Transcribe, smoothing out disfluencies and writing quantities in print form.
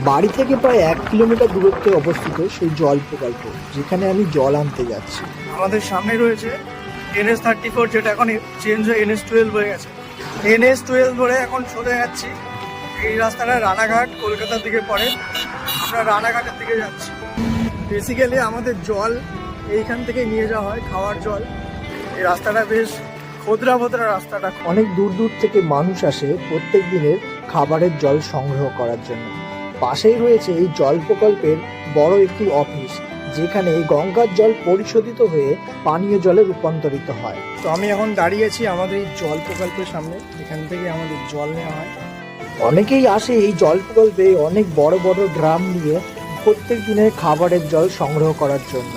বাড়ি থেকে প্রায় 1 কিলোমিটার দূরত্বে অবস্থিত সেই জল প্রকল্প, যেখানে আমি জল আনতে যাচ্ছি। আমাদের সামনে রয়েছে NH34, যেটা এখন চেঞ্জ হয়ে NH12 হয়ে গেছে। NH12 ধরে এখন চলে যাচ্ছি। এই রাস্তাটা রানাঘাট কলকাতার দিকে পড়ে, আমরা রানাঘাটের দিকে যাচ্ছি। বেসিক্যালি আমাদের জল এইখান থেকে নিয়ে যাওয়া হয়, খাওয়ার জল। এই রাস্তাটা বেশ খোদরা ভোদরা রাস্তাটা। অনেক দূর দূর থেকে মানুষ আসে প্রত্যেক দিনের খাবারের জল সংগ্রহ করার জন্য। পাশেই রয়েছে এই জল প্রকল্পের বড় একটি অফিস, যেখানে গঙ্গার জল পরিশোধিত হয়ে পানীয় জলে রূপান্তরিত হয়। তো আমি এখন দাঁড়িয়েছি আমাদের এই জল প্রকল্পের সামনে, এখান থেকে আমাদের জল নেওয়া হয়। অনেকেই আসে এই জল প্রকল্পে অনেক বড় বড় ড্রাম নিয়ে প্রত্যেক দিনের খাবারের জল সংগ্রহ করার জন্য।